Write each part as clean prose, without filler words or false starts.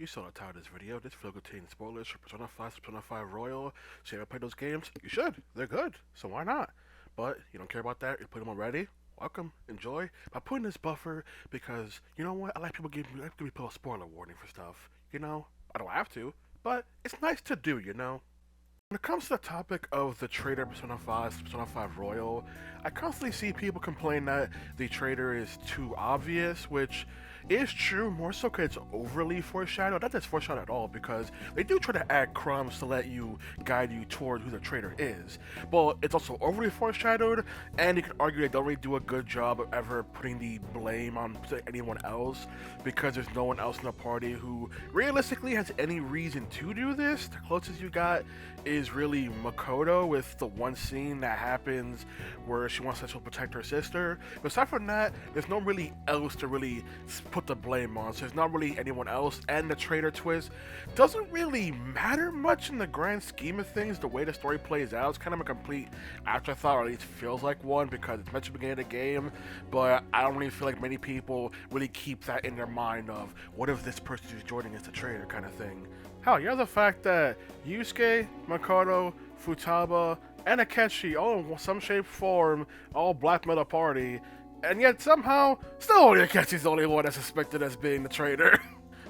You saw the title of this video. This video contains spoilers for Persona 5, Persona 5 Royal. So you ever played those games? You should. They're good. So why not? But you don't care about that. You put them already. Welcome. Enjoy. I put in this buffer because, you know what? I like give people a spoiler warning for stuff. You know? I don't have to. But it's nice to do, you know? When it comes to the topic of the Traitor Persona 5, Persona 5 Royal, I constantly see people complain that the traitor is too obvious, which is true, more so because it's overly foreshadowed. Not that it's foreshadowed at all, because they do try to add crumbs to let you guide you toward who the traitor is. But it's also overly foreshadowed, and you can argue they don't really do a good job of ever putting the blame on anyone else, because there's no one else in the party who realistically has any reason to do this. The closest you got is really Makoto, with the one scene that happens where she wants to protect her sister. But aside from that, there's no really else to really put the blame on. So there's not really anyone else, and the traitor twist doesn't really matter much in the grand scheme of things. The way the story plays out, it's kind of a complete afterthought, or at least feels like one, because it's meant to begin the game. But I don't really feel like many people really keep that in their mind of what if this person who's joining is the traitor kind of thing. Hell, you have the fact that Yusuke, Makoto, Futaba, and Akechi, all in some shape, form, all blackmail the party, and yet somehow, still only Akechi's the only one that's suspected as being the traitor.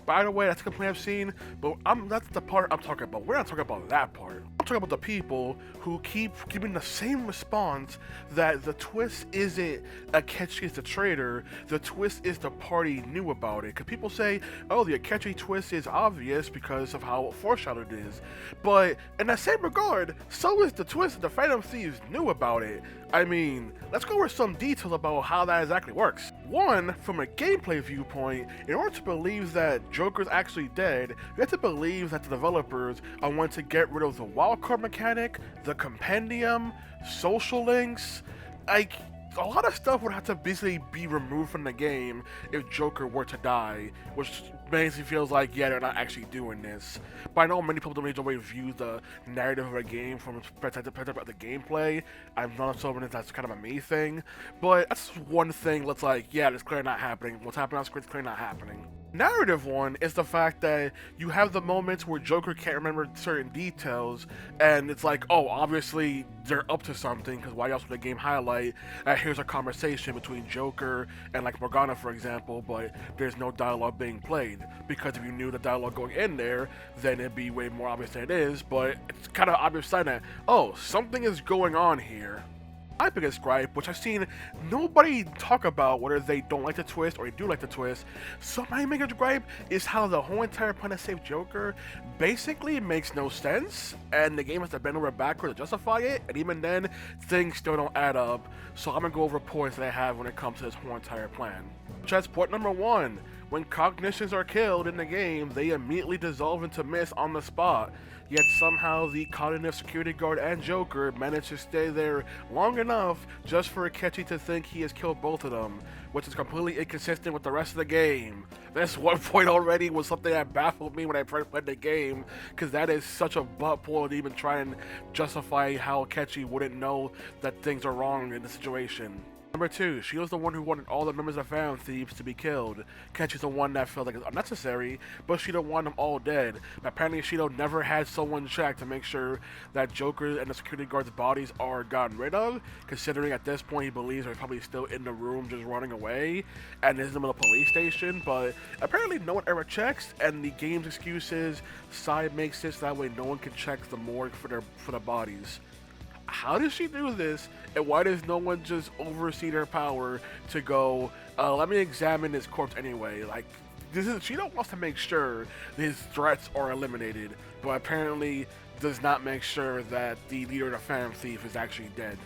By the way, that's a complaint I've seen, but that's the part I'm talking about. We're not talking about that part. I'm talking about the people who keep giving the same response that the twist isn't Akechi is the traitor, the twist is the party knew about it. Because people say, oh, the Akechi twist is obvious because of how foreshadowed it is. But in that same regard, so is the twist that the Phantom Thieves knew about it. I mean, let's go over some details about how that exactly works. One, from a gameplay viewpoint, in order to believe that Joker's actually dead, you have to believe that the developers are wanting to get rid of the wildcard mechanic, the compendium, social links, like, a lot of stuff would have to basically be removed from the game if Joker were to die, which basically feels like, yeah, they're not actually doing this. But I know many people don't really view the narrative of a game from the perspective of the gameplay. I'm not so sure that's kind of a me thing, but that's one thing that's like, yeah, it's clearly not happening. What's happening on screen is clearly not happening. Narrative one is the fact that you have the moments where Joker can't remember certain details, and it's like, oh, obviously they're up to something, because why else would the game highlight here's a conversation between Joker and like Morgana, for example, but there's no dialogue being played, because if you knew the dialogue going in there, then it'd be way more obvious than it is. But it's kind of obvious sign that, oh, something is going on here. My biggest gripe, which I've seen nobody talk about whether they don't like the twist or they do like the twist, so my biggest gripe is how the whole entire plan to save Joker basically makes no sense, and the game has to bend over backwards to justify it, and even then, things still don't add up. So I'm gonna go over points that I have when it comes to this whole entire plan. That's point number one. When cognitions are killed in the game, they immediately dissolve into mist on the spot. Yet somehow the cognitive security guard and Joker manage to stay there long enough just for Akechi to think he has killed both of them, which is completely inconsistent with the rest of the game. This one point already was something that baffled me when I first played the game, because that is such a butt pull to even try and justify how Akechi wouldn't know that things are wrong in the situation. Number two, she was the one who wanted all the members of Phantom Thieves to be killed. Akechi's the one that felt like it's unnecessary, but she don't want them all dead. Apparently, Shido never had someone check to make sure that Joker and the security guards' bodies are gotten rid of, considering at this point he believes they're probably still in the room just running away, and is in the middle of a police station, but apparently no one ever checks, and the game's excuse is Side makes it so that way no one can check the morgue for the bodies. How does she do this, and why does no one just oversee their power to go, let me examine this corpse anyway? Like, she don't wants to make sure his threats are eliminated, but apparently does not make sure that the leader of the Phantom Thief is actually dead.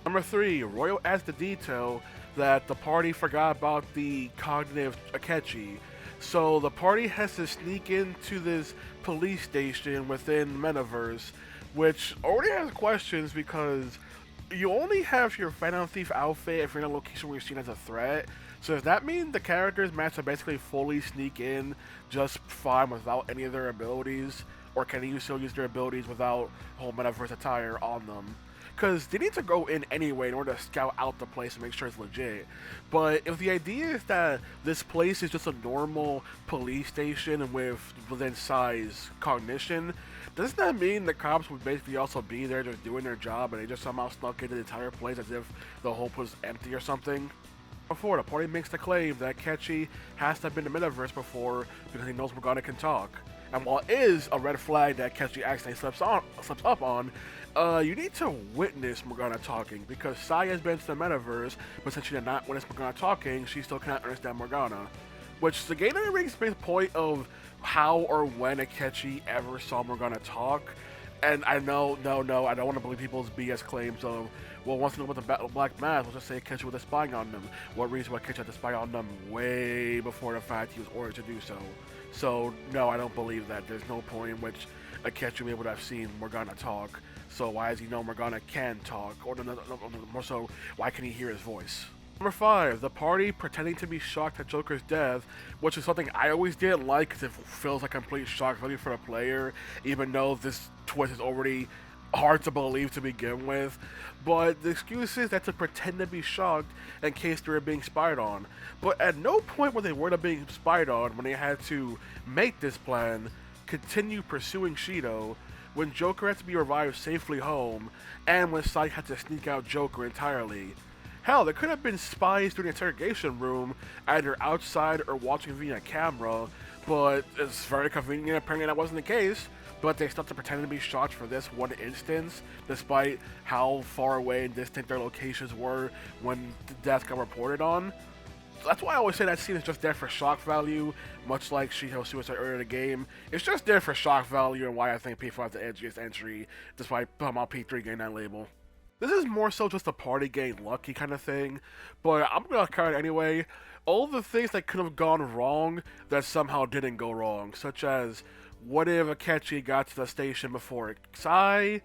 Number three, Royal adds the detail that the party forgot about the cognitive Akechi. So the party has to sneak into this police station within Metaverse, which already has questions because you only have your Phantom Thief outfit if you're in a location where you're seen as a threat. So does that mean the characters match to basically fully sneak in just fine without any of their abilities? Or can you still use their abilities without whole Metaverse attire on them? because they need to go in anyway in order to scout out the place and make sure it's legit. But if the idea is that this place is just a normal police station with within size cognition, doesn't that mean the cops would basically also be there just doing their job and they just somehow snuck into the entire place as if the whole was empty or something? Before, the party makes the claim that Ketchy has to have been in the metaverse before because he knows Morgana can talk. And while it is a red flag that Ketchy accidentally slips up on, you need to witness Morgana talking, because Sai has been to the metaverse, but since she did not witness Morgana talking, she still cannot understand Morgana. Which the game never makes the point of how or when Akechi ever saw Morgana talk. And I know, no, I don't want to believe people's BS claims of, well, once you know about the Black Mask, let's just say Akechi was spying on them. What reason why Akechi had to spy on them way before the fact he was ordered to do so. So, no, I don't believe that. There's no point in which Akechi would be able to have seen Morgana talk. So why does he know Morgana can talk? Or more so, why can he hear his voice? Number 5, the party pretending to be shocked at Joker's death, which is something I always didn't like because it feels like complete shock value for a player, even though this twist is already hard to believe to begin with. But the excuse is that to pretend to be shocked in case they were being spied on. But at no point when they were being spied on, when they had to make this plan, continue pursuing Shido, when Joker had to be revived safely home, and when Sai had to sneak out Joker entirely. Hell, there could have been spies during the interrogation room, either outside or watching via camera, but it's very convenient apparently that wasn't the case. But they still have to pretend to be shocked for this one instance, despite how far away and distant their locations were when the death got reported on. That's why I always say that scene is just there for shock value, much like Shiho's suicide earlier in the game. It's just there for shock value, and why I think P5 is the edgiest entry, despite somehow P3 getting that label. This is more so just a party getting lucky kind of thing, but I'm gonna count it anyway. All the things that could have gone wrong that somehow didn't go wrong, such as what if Akechi got to the station before Sai?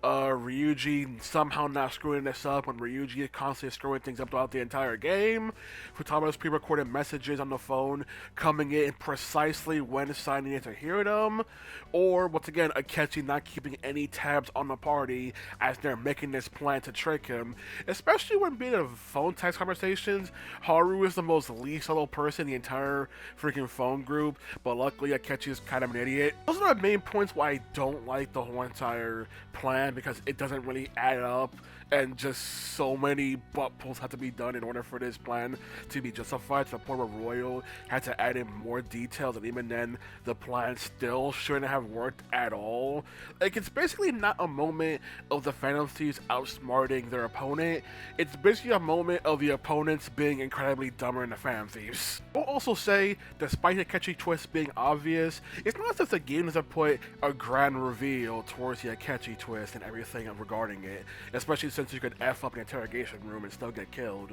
Ryuji somehow not screwing this up when Ryuji is constantly screwing things up throughout the entire game. Futama's pre-recorded messages on the phone coming in precisely when Sai needed to hear them. Or, once again, Akechi not keeping any tabs on the party as they're making this plan to trick him. Especially when being in phone text conversations, Haru is the most least subtle person in the entire freaking phone group, but luckily Akechi is kind of an idiot. Those are the main points why I don't like the whole entire plan, because it doesn't really add up, and just so many butt pulls had to be done in order for this plan to be justified, to the point where Royal had to add in more details, and even then the plan still shouldn't have worked at all. Like, it's basically not a moment of the Phantom Thieves outsmarting their opponent, it's basically a moment of the opponents being incredibly dumber than the Phantom Thieves. I'll also say, despite the catchy twist being obvious, it's not as if the game doesn't put a grand reveal towards the catchy twist and everything regarding it, especially since you could F up an interrogation room and still get killed,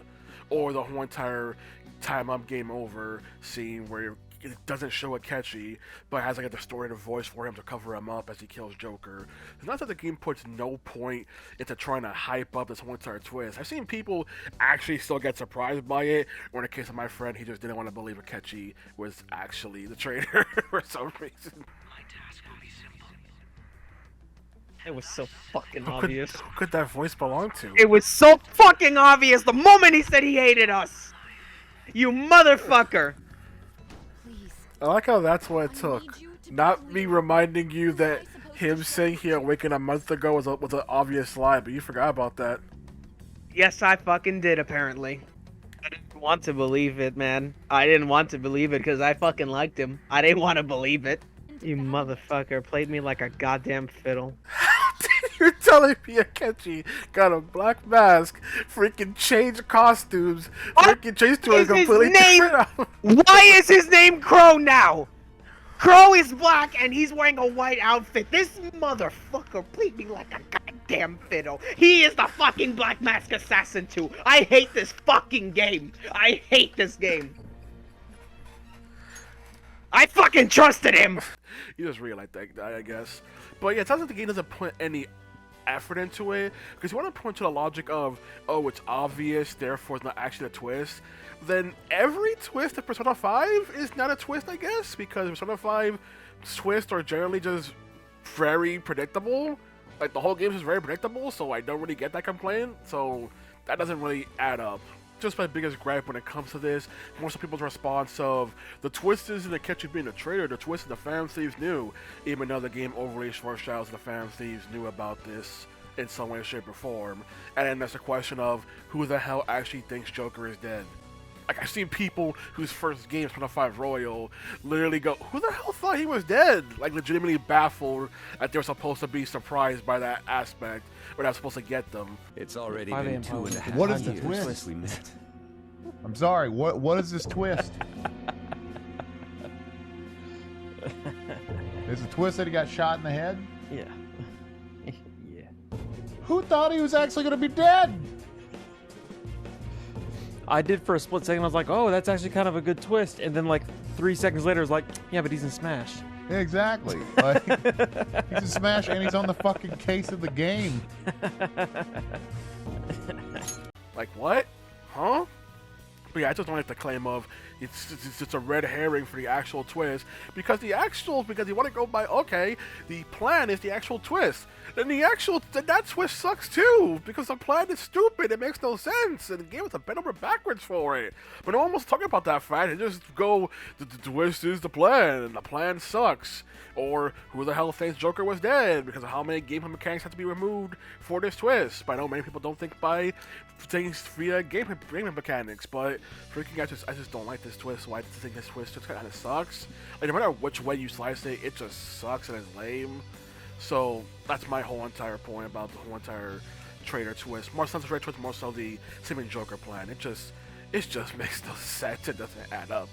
or the whole entire time up game over scene where it doesn't show Akechi, but has like a distorted voice for him to cover him up as he kills Joker. It's not that the game puts no point into trying to hype up this whole entire twist. I've seen people actually still get surprised by it, or in the case of my friend, he just didn't want to believe Akechi was actually the traitor for some reason. It was so fucking obvious. Who could that voice belong to? It was so fucking obvious the moment he said he hated us! You motherfucker! I like how that's what it took. Not me reminding you that him saying he awakened a month ago was an obvious lie, but you forgot about that. Yes, I fucking did, apparently. I didn't want to believe it, man. I didn't want to believe it because I fucking liked him. I didn't want to believe it. You motherfucker played me like a goddamn fiddle. You're telling me Akechi got a black mask, freaking changed costumes, freaking changed to a completely different... Why is his name Crow now? Crow is black and he's wearing a white outfit. This motherfucker played me like a goddamn fiddle. He is the fucking Black Mask Assassin too. I hate this fucking game. I hate this game. I fucking trusted him! You just really like that guy, I guess. But yeah, it sounds like the game doesn't put any effort into it, because you want to point to the logic of, oh, it's obvious, therefore it's not actually a twist. Then every twist of Persona 5 is not a twist, I guess, because Persona 5 twists are generally just very predictable. Like, the whole game is very predictable, so I don't really get that complaint, so that doesn't really add up. Just my biggest gripe when it comes to this, most of people's response of the twist isn't to catch you being a traitor, the twist is the fan thieves knew, even though the game overly foreshadows the fan thieves knew about this in some way, shape, or form. And then there's the question of who the hell actually thinks Joker is dead. Like, I've seen people whose first game, Persona 5 Royal, literally go, who the hell thought he was dead? Like, legitimately baffled that they were supposed to be surprised by that aspect, or that's supposed to get them. It's already been 2.5 What is the years twist? since we met. I'm sorry, what is this twist? There's a twist that he got shot in the head? Yeah. Yeah. Who thought he was actually going to be dead? I did for a split second. I was like, oh, that's actually kind of a good twist. And then, like, 3 seconds later, I was like, yeah, but he's in Smash. Exactly. Like, he's in Smash and he's on the fucking case of the game. Like, what? Huh? But yeah, I just don't like the claim of it's just a red herring for the actual twist, because you want to go by, okay, the plan is the actual twist. Then that twist sucks too, because the plan is stupid, it makes no sense, and the game is a bent over backwards for it. But no one was talking about that fact, they just go, the twist is the plan, and the plan sucks. Or who the hell thinks Joker was dead, because of how many gameplay mechanics have to be removed for this twist. But I know many people don't think by things via gameplay mechanics, but freaking I just don't like this twist, so I just think this twist just kind of sucks. Like, no matter which way you slice it, it just sucks and is lame. So that's my whole entire point about the whole entire Traitor twist. More so the Traitor twist, more so the Simmons Joker plan. It just makes no sense, it doesn't add up.